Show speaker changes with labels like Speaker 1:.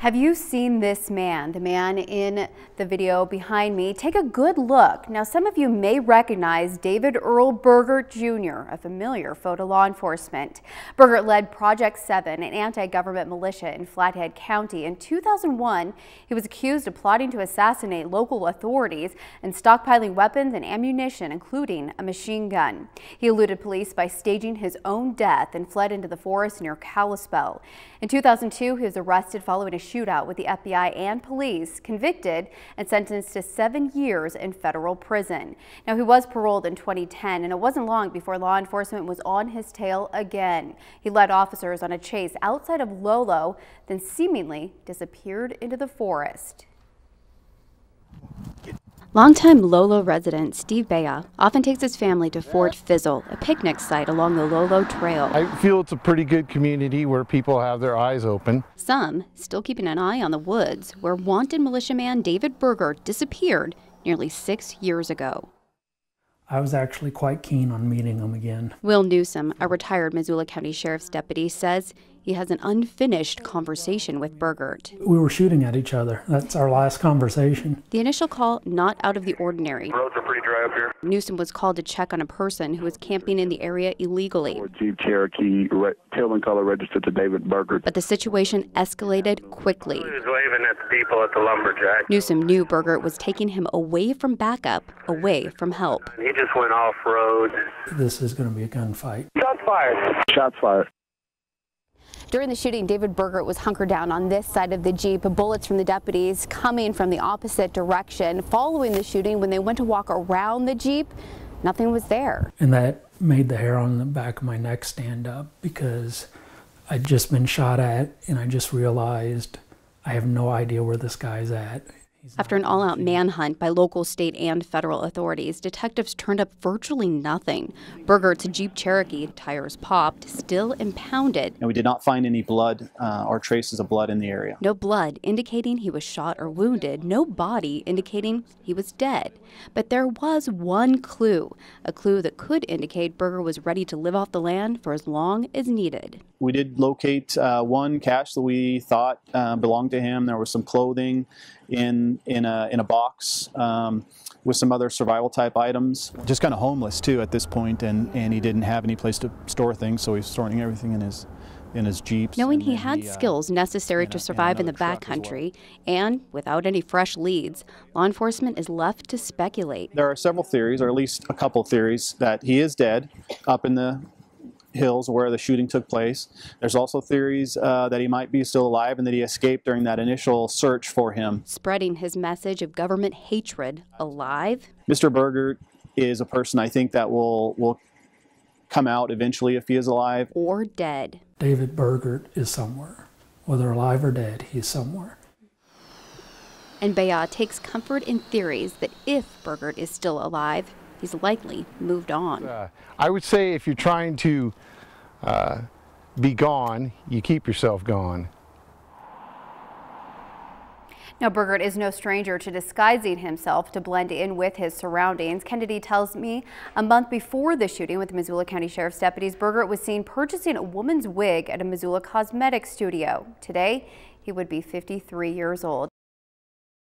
Speaker 1: Have you seen this man, the man in the video behind me? Take a good look. Now, some of you may recognize David Burgert Jr., a familiar foe to law enforcement. Burgert led Project 7, an anti-government militia in Flathead County. In 2001, he was accused of plotting to assassinate local authorities and stockpiling weapons and ammunition, including a machine gun. He eluded police by staging his own death and fled into the forest near Kalispell. In 2002, he was arrested following a shootout with the FBI and police, convicted and sentenced to 7 years in federal prison. Now, he was paroled in 2010, and it wasn't long before law enforcement was on his tail again. He led officers on a chase outside of Lolo, then seemingly disappeared into the forest. Longtime Lolo resident Steve Baya often takes his family to Fort Fizzle, a picnic site along the Lolo Trail.
Speaker 2: I feel it's a pretty good community where people have their eyes open.
Speaker 1: Some still keeping an eye on the woods, where wanted militiaman David Burgert disappeared nearly 6 years ago.
Speaker 3: I was actually quite keen on meeting him again.
Speaker 1: Will Newsom, a retired Missoula County Sheriff's deputy, says he has an unfinished conversation with Burgert.
Speaker 3: We were shooting at each other. That's our last conversation.
Speaker 1: The initial call not out of the ordinary.
Speaker 4: Roads are pretty dry up here.
Speaker 1: Newsom was called to check on a person who was camping in the area illegally.
Speaker 4: Jeep Cherokee, tail and color registered to David Burgert.
Speaker 1: But the situation escalated quickly.
Speaker 4: He was waving at the people at the lumberjack.
Speaker 1: Newsom knew Burgert was taking him away from backup, away from help.
Speaker 4: He just went off road.
Speaker 3: This is going to be a gunfight.
Speaker 4: Shots fired. Shots fired.
Speaker 1: During the shooting, David Burgert was hunkered down on this side of the Jeep. Bullets from the deputies coming from the opposite direction. Following the shooting, when they went to walk around the Jeep, nothing was there.
Speaker 3: And that made the hair on the back of my neck stand up, because I'd just been shot at and I just realized I have no idea where this guy's at.
Speaker 1: After an all-out manhunt by local, state, and federal authorities, detectives turned up virtually nothing. Burgert's Jeep Cherokee, tires popped, still impounded.
Speaker 5: And we did not find any blood or traces of blood in the area.
Speaker 1: No blood indicating he was shot or wounded. No body indicating he was dead. But there was one clue, a clue that could indicate Burgert was ready to live off the land for as long as needed.
Speaker 5: We did locate one cache that we thought belonged to him. There was some clothing in a box with some other survival type items. Just kind of homeless too at this point, and he didn't have any place to store things, so he's storing everything in his Jeeps.
Speaker 1: Knowing he had skills necessary to survive in the backcountry, and without any fresh leads, law enforcement is left to speculate.
Speaker 5: There are several theories, or at least a couple theories, that he is dead up in the hills where the shooting took place. There's also theories that he might be still alive and that he escaped during that initial search for him.
Speaker 1: Spreading his message of government hatred alive.
Speaker 5: Mr. Burgert is a person I think that will come out eventually if he is alive.
Speaker 1: Or dead.
Speaker 3: David Burgert is somewhere. Whether alive or dead, he's somewhere.
Speaker 1: And Baya takes comfort in theories that if Burgert is still alive, he's likely moved on.
Speaker 2: I would say if you're trying to be gone, you keep yourself gone.
Speaker 1: Now, Burgert is no stranger to disguising himself to blend in with his surroundings. Kennedy tells me a month before the shooting with the Missoula County Sheriff's deputies, Burgert was seen purchasing a woman's wig at a Missoula cosmetic studio. Today, he would be 53 years old.